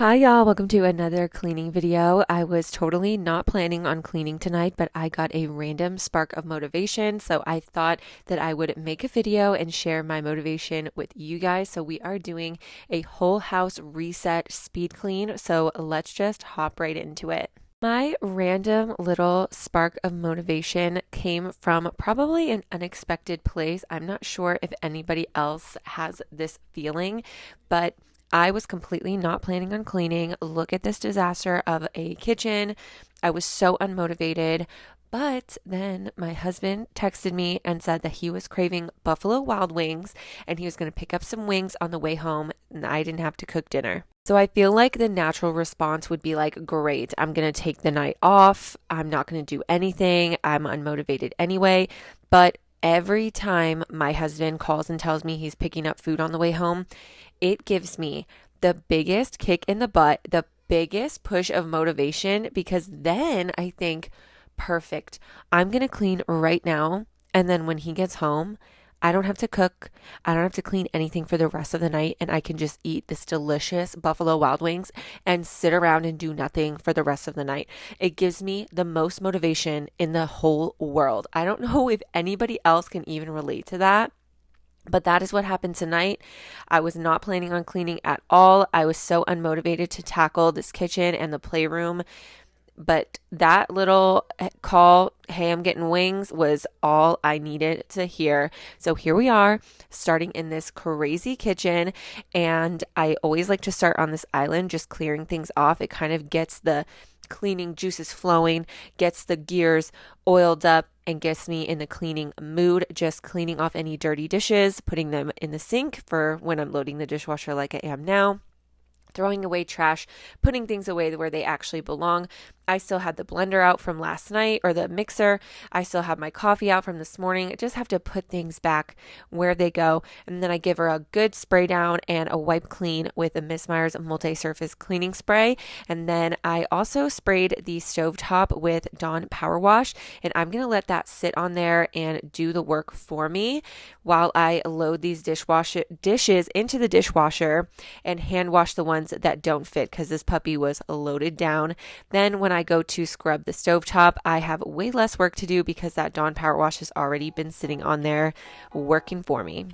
Hi y'all, welcome to another cleaning video. I was totally not planning on cleaning tonight, but I got a random spark of motivation, so I thought that I would make a video and share my motivation with you guys. So we are doing a whole house reset speed clean, so let's just hop right into it. My random little spark of motivation came from probably an unexpected place. I'm not sure if anybody else has this feeling, but I was completely not planning on cleaning. Look at this disaster of a kitchen. I was so unmotivated. But then my husband texted me and said that he was craving Buffalo Wild Wings and he was going to pick up some wings on the way home and I didn't have to cook dinner. So I feel like the natural response would be like, great, I'm going to take the night off. I'm not going to do anything. I'm unmotivated anyway. But every time my husband calls and tells me he's picking up food on the way home, it gives me the biggest kick in the butt, the biggest push of motivation, because then I think, perfect, I'm going to clean right now. And then when he gets home, I don't have to cook. I don't have to clean anything for the rest of the night. And I can just eat this delicious Buffalo Wild Wings and sit around and do nothing for the rest of the night. It gives me the most motivation in the whole world. I don't know if anybody else can even relate to that. But that is what happened tonight. I was not planning on cleaning at all. I was so unmotivated to tackle this kitchen and the playroom. But that little call, hey, I'm getting wings, was all I needed to hear. So here we are, starting in this crazy kitchen. And I always like to start on this island, just clearing things off. It kind of gets the cleaning juices flowing, gets the gears oiled up, and gets me in the cleaning mood. Just cleaning off any dirty dishes, putting them in the sink for when I'm loading the dishwasher like I am now. Throwing away trash, putting things away where they actually belong. I still had the blender out from last night, or the mixer. I still have my coffee out from this morning. I just have to put things back where they go. And then I give her a good spray down and a wipe clean with a Miss Meyer's multi-surface cleaning spray. And then I also sprayed the stovetop with Dawn Power Wash. And I'm going to let that sit on there and do the work for me while I load these dishes into the dishwasher and hand wash the ones that don't fit, because this puppy was loaded down. Then when I go to scrub the stovetop, I have way less work to do because that Dawn Power Wash has already been sitting on there working for me.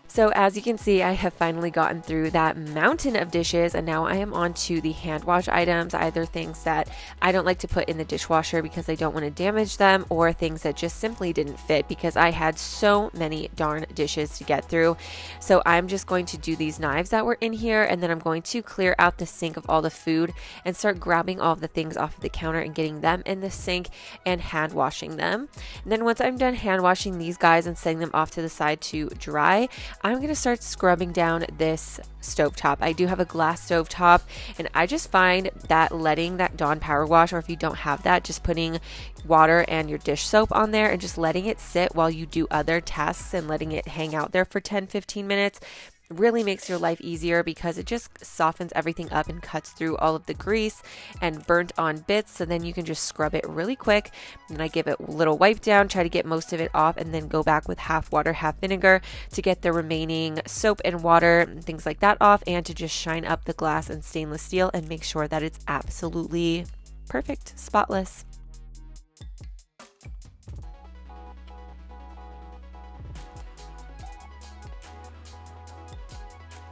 So as you can see, I have finally gotten through that mountain of dishes, and now I am on to the hand wash items, either things that I don't like to put in the dishwasher because I don't want to damage them, or things that just simply didn't fit because I had so many darn dishes to get through. So I'm just going to do these knives that were in here, and then I'm going to clear out the sink of all the food and start grabbing all of the things off of the counter and getting them in the sink and hand washing them. And then once I'm done hand washing these guys and setting them off to the side to dry, I'm going to start scrubbing down this stovetop. I do have a glass stovetop, and I just find that letting that Dawn Power Wash, or if you don't have that, just putting water and your dish soap on there and just letting it sit while you do other tasks and letting it hang out there for 10-15 minutes really makes your life easier, because it just softens everything up and cuts through all of the grease and burnt on bits. So then you can just scrub it really quick. And I give it a little wipe down, try to get most of it off, and then go back with half water, half vinegar to get the remaining soap and water and things like that off, and to just shine up the glass and stainless steel and make sure that it's absolutely perfect, spotless.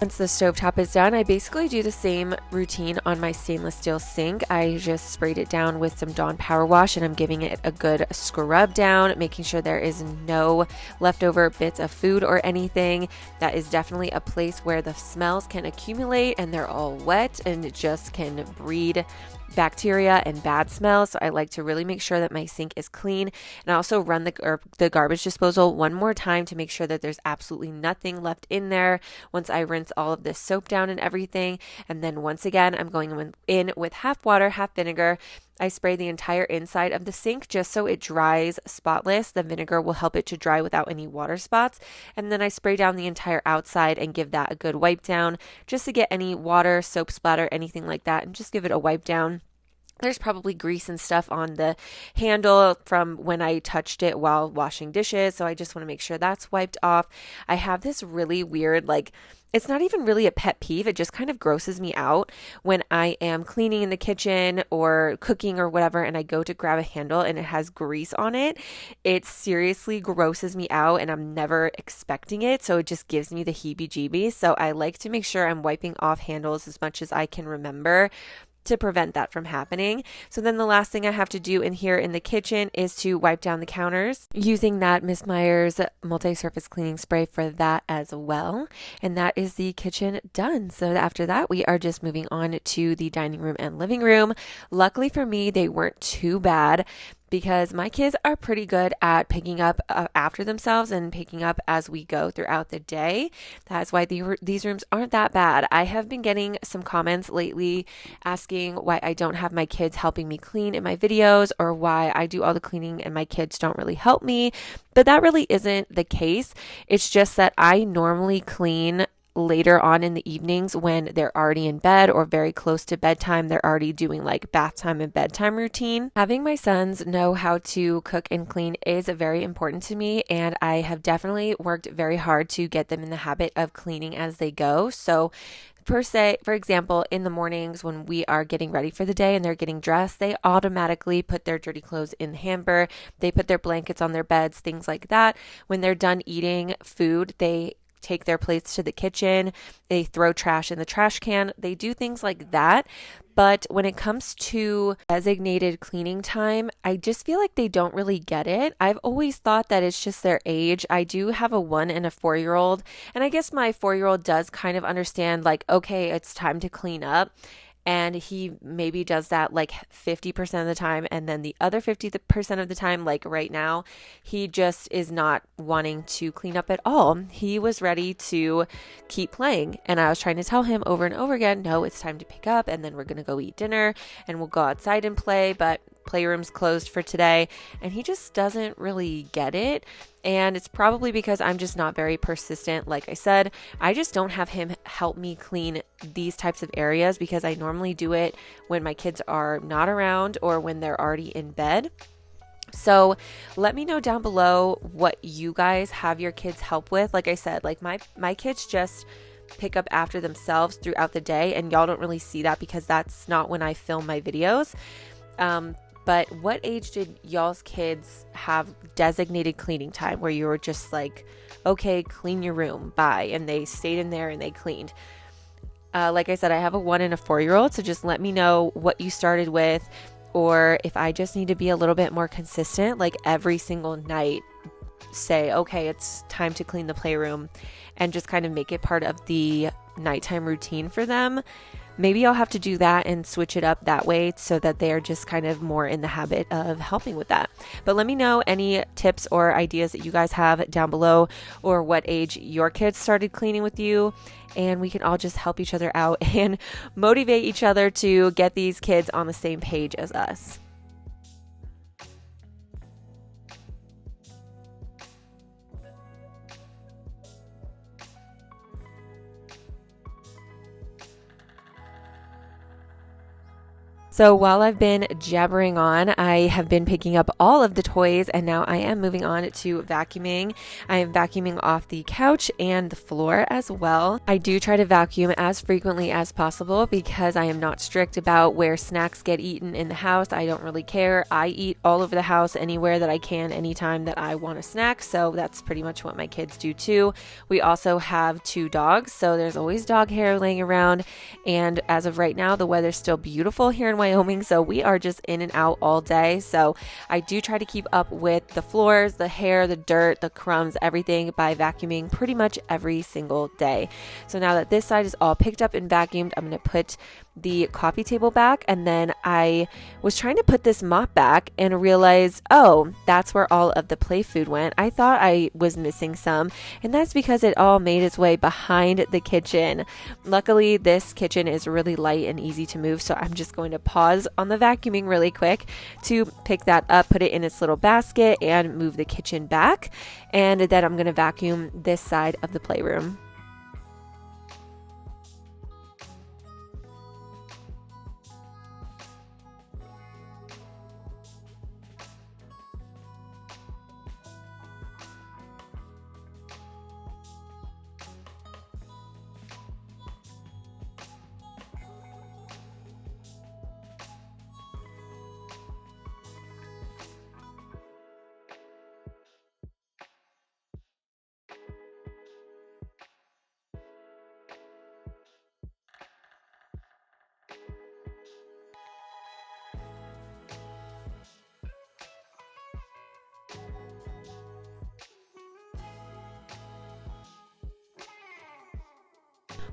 Once the stovetop is done, I basically do the same routine on my stainless steel sink. I just sprayed it down with some Dawn Power Wash, and I'm giving it a good scrub down, making sure there is no leftover bits of food or anything. That is definitely a place where the smells can accumulate and they're all wet and it just can breed bacteria and bad smells. So I like to really make sure that my sink is clean. And I also run the garbage disposal one more time to make sure that there's absolutely nothing left in there once I rinse all of this soap down and everything. And then once again, I'm going in with half water, half vinegar, I spray the entire inside of the sink just so it dries spotless. The vinegar will help it to dry without any water spots. And then I spray down the entire outside and give that a good wipe down just to get any water, soap splatter, anything like that, and just give it a wipe down. There's probably grease and stuff on the handle from when I touched it while washing dishes, so I just want to make sure that's wiped off. I have this really weird, it's not even really a pet peeve. It just kind of grosses me out when I am cleaning in the kitchen or cooking or whatever, and I go to grab a handle and it has grease on it. It seriously grosses me out, and I'm never expecting it, so it just gives me the heebie-jeebies. So I like to make sure I'm wiping off handles as much as I can remember to prevent that from happening. So then the last thing I have to do in here in the kitchen is to wipe down the counters using that Miss Meyer's multi-surface cleaning spray for that as well. And that is the kitchen done. So after that, we are just moving on to the dining room and living room. Luckily for me, they weren't too bad, because my kids are pretty good at picking up after themselves and picking up as we go throughout the day. That's why these rooms aren't that bad. I have been getting some comments lately asking why I don't have my kids helping me clean in my videos, or why I do all the cleaning and my kids don't really help me. But that really isn't the case. It's just that I normally clean later on in the evenings when they're already in bed or very close to bedtime. They're already doing like bath time and bedtime routine. Having my sons know how to cook and clean is very important to me, and I have definitely worked very hard to get them in the habit of cleaning as they go. So for example, in the mornings when we are getting ready for the day and they're getting dressed, they automatically put their dirty clothes in the hamper. They put their blankets on their beds, things like that. When they're done eating food, they take their plates to the kitchen, they throw trash in the trash can, they do things like that. But when it comes to designated cleaning time, I just feel like they don't really get it. I've always thought that it's just their age. I do have a 1 and a 4-year-old, and I guess my 4-year-old does kind of understand, like, okay, it's time to clean up. And he maybe does that like 50% of the time. And then the other 50% of the time, like right now, he just is not wanting to clean up at all. He was ready to keep playing. And I was trying to tell him over and over again, no, it's time to pick up. And then we're going to go eat dinner and we'll go outside and play. But Playroom's closed for today. And he just doesn't really get it. And it's probably because I'm just not very persistent. Like I said, I just don't have him help me clean these types of areas because I normally do it when my kids are not around or when they're already in bed. So let me know down below what you guys have your kids help with. Like I said, like my kids just pick up after themselves throughout the day, and y'all don't really see that because that's not when I film my videos. But what age did y'all's kids have designated cleaning time where you were just like, okay, clean your room, bye, and they stayed in there and they cleaned? Like I said, I have a 1 and a 4-year-old, so just let me know what you started with, or if I just need to be a little bit more consistent, like every single night, say, okay, it's time to clean the playroom, and just kind of make it part of the nighttime routine for them. Maybe I'll have to do that and switch it up that way so that they're just kind of more in the habit of helping with that. But let me know any tips or ideas that you guys have down below, or what age your kids started cleaning with you, and we can all just help each other out and motivate each other to get these kids on the same page as us. So while I've been jabbering on, I have been picking up all of the toys, and now I am moving on to vacuuming. I am vacuuming off the couch and the floor as well. I do try to vacuum as frequently as possible because I am not strict about where snacks get eaten in the house. I don't really care. I eat all over the house, anywhere that I can, anytime that I want a snack. So that's pretty much what my kids do too. We also have 2 dogs, so there's always dog hair laying around. And as of right now, the weather's still beautiful here in Wyoming, so we are just in and out all day. So I do try to keep up with the floors, the hair, the dirt, the crumbs, everything by vacuuming pretty much every single day. So now that this side is all picked up and vacuumed, I'm going to put the coffee table back, and then I was trying to put this mop back and realized, oh, that's where all of the play food went. I thought I was missing some, and that's because it all made its way behind the kitchen. Luckily, this kitchen is really light and easy to move, so I'm just going to pause on the vacuuming really quick to pick that up, put it in its little basket, and move the kitchen back. And then I'm going to vacuum this side of the playroom.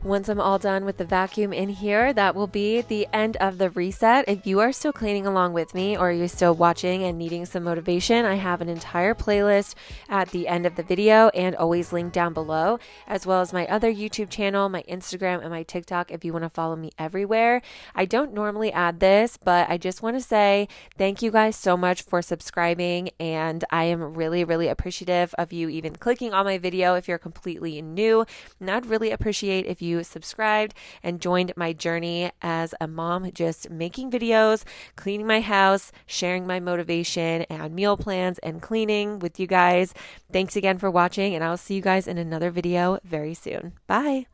Once I'm all done with the vacuum in here, that will be the end of the reset. If you are still cleaning along with me, or you're still watching and needing some motivation, I have an entire playlist at the end of the video and always linked down below, as well as my other YouTube channel, my Instagram, and my TikTok if you want to follow me everywhere. I don't normally add this, but I just want to say thank you guys so much for subscribing, and I am really, really appreciative of you even clicking on my video if you're completely new. And I'd really appreciate if you subscribed and joined my journey as a mom, just making videos, cleaning my house, sharing my motivation and meal plans and cleaning with you guys. Thanks again for watching, and I'll see you guys in another video very soon. Bye.